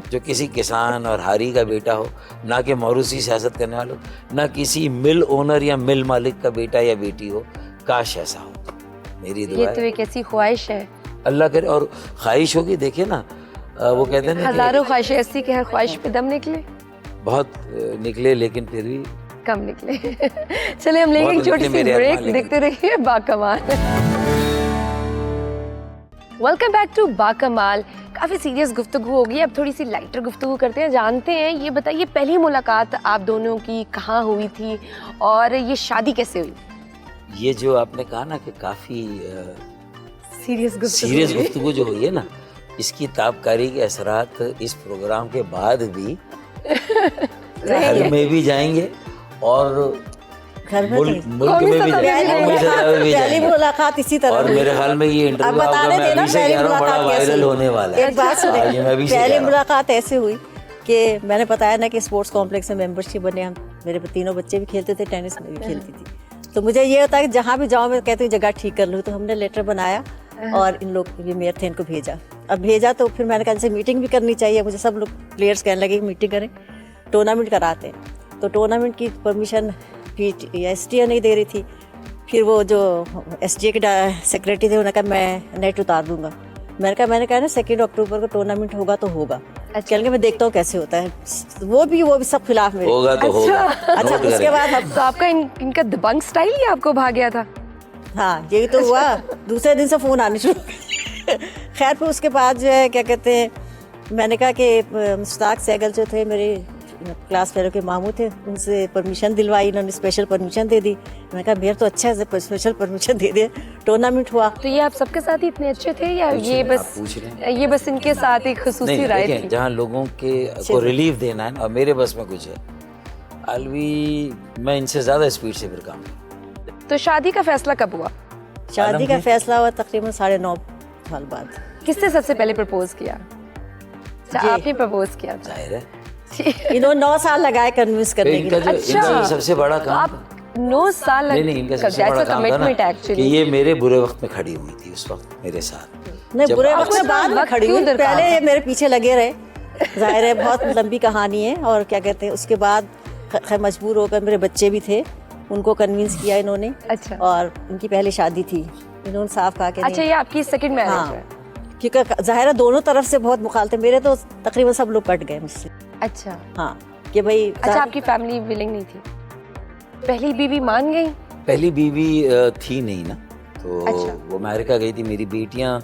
جو کسی کسان اور ہاری کا بیٹا ہو, نہ کہ موروثی سیاست کرنے والا ہو, نہ کسی مل اونر یا مل مالک کا بیٹا یا بیٹی ہو. کاش ایسا ہو. میری دعا یہ تو ہے ایک ایسی خواہش ہے, اللہ کرے. اور خواہش ہوگی, دیکھیں نا, وہ کہتے ہیں نا ہزاروں خواہشیں ایسی کہ ہر خواہش پہ دم نکلے. بہت نکلے لیکن پھر بھی کم نکلے. چلے ہم لیں گے ایک چھوٹی سی بریک, دیکھتے رہیے Bakamal. Welcome back to Bakamal. کافی سیریس گفتگو ہوگی, اب تھوڑی سی لائٹر گفتگو کرتے ہیں. جانتے ہیں, یہ بتائیے پہلی ملاقات آپ دونوں کی کہاں ہوئی تھی اور یہ شادی کیسے ہوئی؟ یہ جو آپ نے کہا نا کہ کافی سیریس سیریس گفتگو جو ہوئی ہے نا, اس کی تابکاری کے اثرات اس پروگرام کے بعد بھی گھر میں بھی جائیں گے اور گھر میں ملک میں بھی جائیں گے, قومی سطح پہ بھی پہلی جائیں گے. ملاقات اسی طرح اور ہوئی. میرے خیال میں یہ انٹرویو آپ کا میں ابھی سے کہہ رہا ہوں بڑا وائرل ہونے والا ہے. ایک بات یہ میں سنیں, ابھی سے کہہ پہلی رہا ہوں. ملاقات ایسے ہوئی کہ میں نے بتایا نا کہ اسپورٹس کمپلیکس میں ممبرشپ بنے, ہم میرے تینوں بچے بھی کھیلتے تھے, ٹینس میں بھی کھیلتی تھی. تو مجھے یہ ہوتا ہے کہ جہاں بھی جاؤں میں کہتی ہوں جگہ ٹھیک کر لوں. تو ہم نے لیٹر بنایا اور ان لوگ یہ میئر تھے ان کو بھیجا. اب بھیجا تو پھر میں نے کہا جیسے میٹنگ بھی کرنی چاہیے, مجھے سب لوگ پلیئرس کہنے لگے کہ میٹنگ کریں, ٹورنامنٹ کراتے ہیں. تو ٹورنامنٹ کی پرمیشن ایس ٹی اے نہیں دے رہی تھی. پھر وہ جو ایس ٹی اے کے سیکریٹری تھے انہوں نے کہا میں نیٹ اتار دوں گا. میں نے کہا نا 2 اکتوبر کو ٹورنامنٹ ہوگا تو ہوگا. کہنے میں دیکھتا ہوں کیسے ہوتا ہے. وہ بھی سب خلاف میرے. ہوگا تو ہوگا. اچھا اس کے بعد تو آپ کا ان کا دبنگ اسٹائل ہی آپ کو بھاگ گیا تھا؟ ہاں یہی تو ہوا. دوسرے دن سے فون آنے شروع. خیر پھر اس کے بعد جو ہے کیا کہتے ہیں, میں نے کہا کہ مشتاق سہگل جو تھے میرے کلاس فیلو کے ماموں تھے, ان سے پرمیشن دلوائی, انہوں نے اسپیشل پرمیشن دے دی. میں نے کہا میرا تو اچھا ہے, اسپیشل پرمیشن دے دے. ٹورنامنٹ ہوا. تو یہ آپ سب کے ساتھ ہی اتنے اچھے تھے یا یہ بس ان کے ساتھ ایک خصوصی رائے تھی؟ جہاں لوگوں کو ریلیف دینا ہے نا, اور میرے بس میں کچھ ہے, الوی میں ان سے زیادہ اسپیڈ سے پھر کام. تو شادی کا فیصلہ کب ہوا؟ شادی کا فیصلہ ہوا تقریباً 9.5 سال بعد. کس نے سب سے پہلے پرپوز کیا؟ آپ نے پرپوز کیا؟ ظاہر ہے انہوں 9 سال لگائے کنوینس کرنے کے لیے. ان کا سب سے بڑا کام, آپ 9 سال نہیں ان کا سب سے بڑا کام تھا نا کہ یہ میرے برے وقت میں کھڑی ہوئی تھی اس وقت میرے ساتھ. نہیں برے وقت میں بعد میں کھڑی ہوئی, پہلے یہ میرے پیچھے لگے رہے. ظاہر ہے بہت لمبی کہانی ہے. اور کیا کہتے ہیں اس کے بعد خیر مجبور ہو کر, میرے بچے بھی تھے, ان کو کنوینس کیا انہوں نے. اچھا. اور ان کی پہلی شادی تھی, انہوں نے صاف کہا کہ اچھا یہ آپ کی سیکنڈ میرج ہے؟ کیونکہ ظاہر ہے دونوں طرف سے بہت مخالفت. میرے تو تقریباً سب لوگ پٹ گئے مجھ سے. اچھا ہاں کہ بھائی. اچھا آپ کی فیملی ولنگ نہیں تھی؟ پہلی بیوی مان گئی؟ پہلی بیوی تھی نہیں نا, تو وہ امریکہ گئی تھی. میری بیٹیاں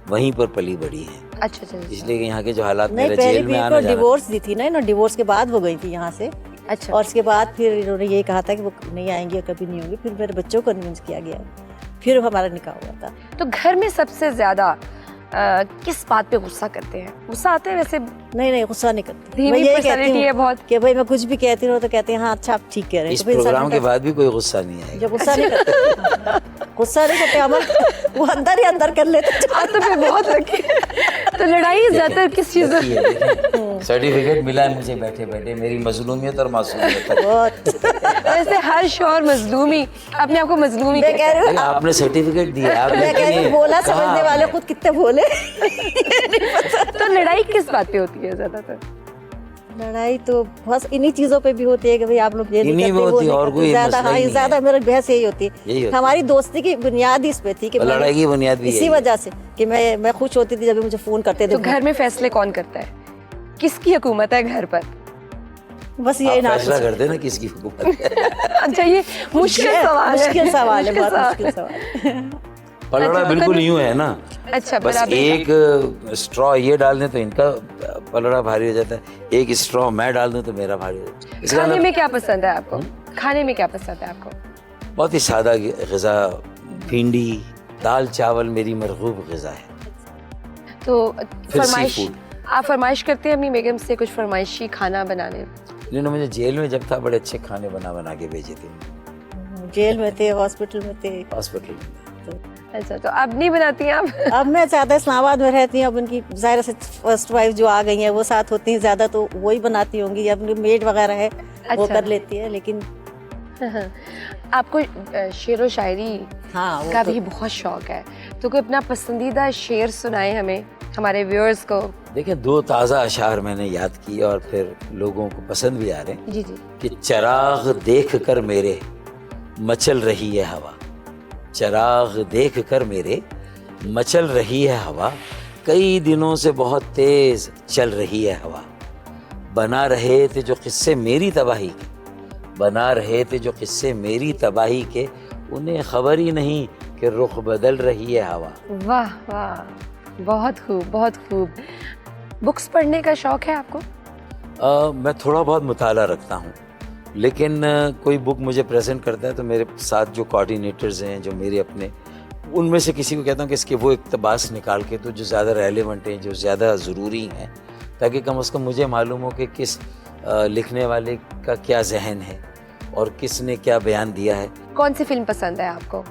وہیں پر پلی بڑی ہیں. اچھا اس لیے کہ یہاں کے جو حالات نہیں, میرے پہلی جیل میں بیوی آنا کو جانا. ڈیورس دی تھی نا انہوں, ڈیورس کے بعد وہ گئی تھی یہاں سے. اچھا. اور اس کے بعد پھر انہوں نے یہ کہا تھا کہ وہ نہیں آئیں گی اور کبھی نہیں ہوں گی. پھر میرے بچوں کو کنوینس کیا گیا, پھر ہمارا نکاح ہوا تھا. تو گھر میں سب سے زیادہ کس بات پہ غصہ کرتے ہیں؟ غصہ آتا ہے ویسے؟ نہیں غصہ نہیں کرتی. دھیمی میں یہی پرسنالٹی کہتی ہے ہوں بہت کہ بھائی میں کچھ بھی کہتی ہوں تو کہتے ہیں ہاں اچھا آپ ٹھیک کہہ رہے ہیں. اس پروگرام کے بعد بھی کوئی غصہ نہیں آئے گا. جو غصہ نہیں کرتے, غصہ نہیں کرتے عمل وہ اندر ہی اندر کر لیتے. تو پھر بہت رکھی. تو لڑائی زیادہ تر کس چیز میں؟ سرٹیفکیٹ ملا ہے مجھے بیٹھے بیٹھے, میری مظلومیت اور معصومیت. بہت ویسے ہر شوہر مظلومی اپنے آپ کو مظلومی میں کہہ رہی ہوں, آپ نے سرٹیفکیٹ دیا, آپ میں کہہ رہی ہوں بولا سمجھنے والے خود کتنے بولے. تو لڑائی کس بات پہ ہوتی ہے زیادہ تر؟ لڑائی تو بس انہی چیزوں پہ بھی ہوتی ہے کہ بھائی آپ لوگ یہ نہیں کرتے, وہ اور کوئی زیادہ. ہاں زیادہ میرا بحث یہی ہوتی ہے. ہماری دوستی کی بنیاد اس پہ تھی کہ لڑائی کی بنیاد بھی اسی وجہ سے کہ میں خوش ہوتی تھی جب مجھے فون کرتے تھے. تو گھر میں فیصلے کون کرتا ہے؟ کس کی حکومت ہے گھر پر؟ بس یہی نہ فیصلہ کرتے نا کس کی حکومت ہے. اچھا یہ مشکل سوال ہے. مشکل سوال ہے, بہت مشکل سوال. پلڑا بالکل یوں ہے نا, اچھا بس ایک اسٹرا یہ ڈال دیں تو ان کا پلڑا بھاری ہو جاتا ہے, ایک اسٹرا میں ڈال دوں تو میرا بھاری ہو جاتا ہے. کھانے میں کیا پسند ہے آپ کو؟ کھانے میں کیا پسند ہے آپ کو؟ بہت ہی سادہ غذا, بھنڈی, دال چاول میری مرغوب غذا ہے. تو فرمائش, آپ فرمائش کرتے ہیں اپنی بیگم سے کچھ فرمائشی کھانا بنانے؟ انہوں نے مجھے جیل میں جب تھا بڑے اچھے کھانے بنا کے بھیجے تھے. جیل میں تھے, ہاسپٹل میں تھے. ہاسپٹل میں. اچھا تو اب نہیں بناتی ہیں آپ؟ اب میں زیادہ اسلام آباد میں رہتی ہوں. اب ان کی ظاہر سے فرسٹ وائف جو آ گئی ہیں وہ ساتھ ہوتی ہیں زیادہ, تو وہی بناتی ہوں گی. یا اپنی میڈ وغیرہ ہے وہ کر لیتی ہے. لیکن آپ کو شعر و شاعری کا بھی بہت شوق ہے, تو کوئی اپنا پسندیدہ شعر سنائیں ہمیں, ہمارے ویورز کو. دیکھیں 2 تازہ اشعار میں نے یاد کیے اور پھر لوگوں کو پسند بھی آ رہے ہیں. جی جی. کہ چراغ دیکھ کر میرے مچل رہی ہے ہوا, چراغ دیکھ کر میرے مچل رہی ہے ہوا, کئی دنوں سے بہت تیز چل رہی ہے ہوا. بنا رہے تھے جو قصے میری تباہی کے, بنا رہے تھے جو قصے میری تباہی کے, انہیں خبر ہی نہیں کہ رخ بدل رہی ہے ہوا. واہ واہ, بہت خوب، بہت خوب. بکس پڑھنے کا شوق ہے آپ کو؟ میں تھوڑا بہت مطالعہ رکھتا ہوں، لیکن کوئی بک مجھے پریزنٹ کرتا ہے تو میرے ساتھ جو کوآرڈینیٹرز ہیں، جو میرے اپنے، ان میں سے کسی کو کہتا ہوں کہ اس کے وہ اقتباس نکال کے تو جو زیادہ ریلیونٹ ہیں، جو زیادہ ضروری ہیں، تاکہ کم از کم مجھے معلوم ہو کہ کس لکھنے والے کا کیا ذہن ہے اور کس نے کیا بیان دیا ہے. کون سی فلم پسند ہے آپ کو؟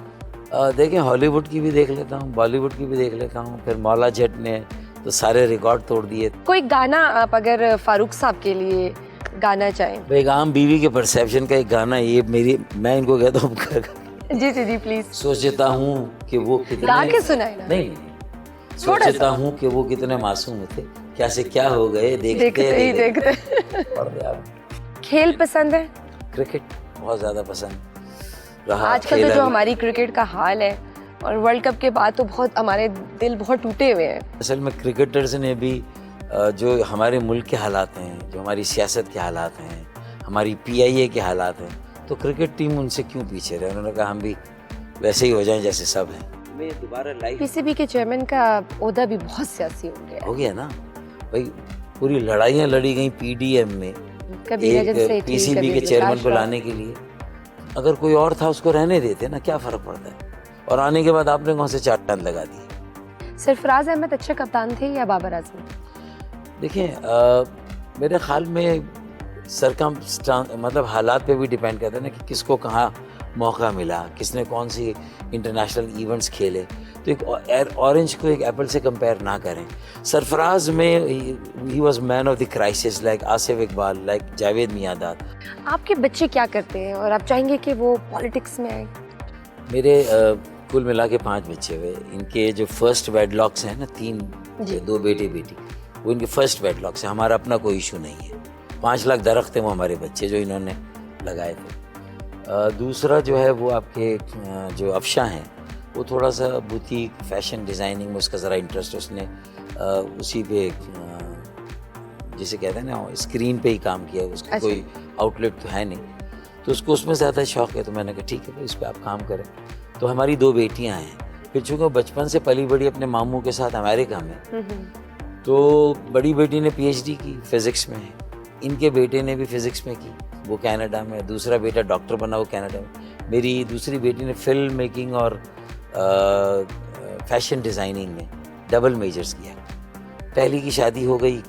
دیکھیں ہالی ووڈ کی بھی دیکھ لیتا ہوں، بالی ووڈ کی بھی دیکھ لیتا ہوں. پھر مولا جٹ نے تو سارے ریکارڈ توڑ دیے. کوئی گانا آپ اگر فاروق صاحب کے لیے گانا چاہیں؟ ایک عام بیوی کے پرسیپشن کا ایک گانا، یہ میں ان کو کہتا ہوں جی جی جی پلیز. سوچتا ہوں کہ وہ کتنے، گا کے سنائے نا. نہیں، سوچتا ہوں کہ وہ کتنے معصوم تھے، کیا سے کیا ہو گئے دیکھتے ہی دیکھتے. کھیل پسند ہے؟ کرکٹ بہت زیادہ پسند رہا. آج کل تو جو ہماری کرکٹ کا حال ہے اور ورلڈ کپ کے بعد تو بہت ہمارے دل بہت ٹوٹے ہوئے ہیں. اصل میں کرکٹرز نے بھی جو ہمارے ملک کے حالات ہیں، جو ہماری سیاست کے حالات ہیں، ہماری PIA کے حالات ہیں، تو کرکٹ ٹیم ان سے کیوں پیچھے رہے؟ انہوں نے کہا ہم بھی ویسے ہی ہو جائیں جیسے سب ہیں. میں دوبارہ لائف PCB کے چیئرمین کا عہدہ بھی بہت سیاسی ہو گیا نا بھائی. پوری لڑائیاں لڑی گئیں PDM میں ایک PCB کے چیئرمین کو لانے کے لیے. اگر کوئی اور تھا اس کو رہنے دیتے نا، کیا فرق پڑتا ہے؟ اور آنے کے بعد آپ نے کون سے 4 چاند لگا دیے. سرفراز احمد اچھے کپتان تھے یا بابر اعظم؟ دیکھیں میرے خیال میں مطلب حالات پہ بھی ڈیپینڈ کرتا ہے نا کہ کس کو کہاں موقع ملا، کس نے کون سی انٹرنیشنل ایونٹس کھیلے. تو ایک اورنج کو ایک ایپل سے کمپیئر نہ کریں. سرفراز میں ہی was man of the crisis, like Asif Iqbal, like Javed Miandad. آپ کے بچے کیا کرتے ہیں اور آپ چاہیں گے کہ وہ پالیٹکس میں آئیں؟ میرے کل ملا کے 5 بچے ہوئے. ان کے جو فرسٹ ویڈ لاکس ہیں نا، 3 2 بیٹے بیٹی، وہ ان کے فرسٹ ویڈ لاکس ہیں. ہمارا اپنا کوئی ایشو نہیں ہے. 5 لاکھ درخت ہیں وہ ہمارے بچے جو انہوں نے لگائے تھے. دوسرا جو ہے وہ آپ کے جو افشاں ہیں، وہ تھوڑا سا بوتیک فیشن ڈیزائننگ میں اس کا ذرا انٹرسٹ، اس نے اسی پہ جسے کہتے ہیں نا اسکرین پہ ہی کام کیا. اس کا کوئی آؤٹ لیٹ تو ہے نہیں، تو اس کو اس میں زیادہ شوق ہے. تو میں نے کہا ٹھیک ہے اس پہ آپ کام کریں. تو ہماری 2 بیٹیاں ہیں. پھر چونکہ بچپن سے پلی بڑی اپنے ماموں کے ساتھ امریکہ میں، تو بڑی بیٹی نے PhD کی فزکس میں، ان کے بیٹے نے بھی فزکس میں کی، وہ کینیڈا میں. دوسرا بیٹا ڈاکٹر بنا، وہ کینیڈا میں. میری دوسری بیٹی نے فلم میکنگ اور فیشن ڈیزائننگ میں ڈبل میجرز کیا. پہلی کی شادی ہو گئی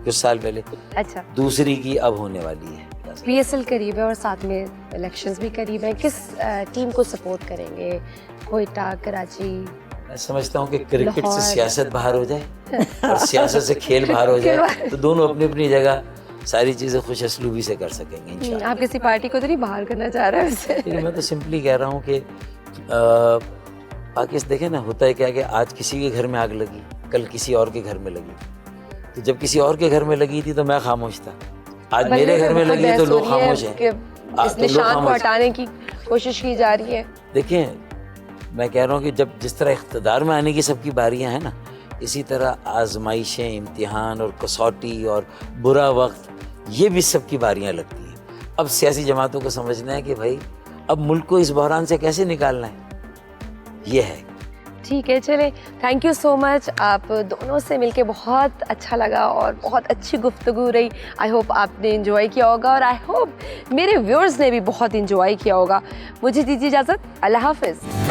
کچھ سال پہلے. اچھا. دوسری کی اب ہونے والی ہے. PSL قریب ہے اور ساتھ میں الیکشنز بھی قریب ہیں. کس ٹیم کو سپورٹ کریں گے؟ کوئٹہ، کراچی؟ میں سمجھتا ہوں کہ کرکٹ سے سیاست باہر ہو جائے اور سیاست سے کھیل باہر ہو جائے تو دونوں اپنی اپنی جگہ ساری چیزیں خوش اسلوبی سے کر سکیں گے انشاءاللہ. آپ کسی پارٹی کو تو نہیں باہر کرنا چاہ رہے ہیں؟ میں تو سمپلی کہہ رہا ہوں کہ پاکستان دیکھیں نا، ہوتا ہے کیا کہ آج کسی کے گھر میں آگ لگی، کل کسی اور کے گھر میں لگی. تو جب کسی اور کے گھر میں لگی تھی تو میں خاموش تھا، آج میرے گھر میں لگی تو لوگ خاموش ہیں. اس نشان کو ہٹانے کی کوشش کی جا رہی ہے. دیکھیں میں کہہ رہا ہوں کہ جس طرح اقتدار میں آنے کی سب کی باریاں ہیں نا، اسی طرح آزمائشیں، امتحان اور کسوٹی اور برا وقت، یہ بھی سب کی باریاں لگتی ہیں. اب سیاسی جماعتوں کو سمجھنا ہے کہ بھائی اب ملک کو اس بحران سے کیسے نکالنا ہے، یہ ہے. ٹھیک ہے، چلے تھینک یو سو مچ. آپ دونوں سے مل کے بہت اچھا لگا اور بہت اچھی گفتگو رہی. آئی ہوپ آپ نے انجوائے کیا ہوگا اور آئی ہوپ میرے ویورز نے بھی بہت انجوائے کیا ہوگا. مجھے دیجیے اجازت. اللہ حافظ.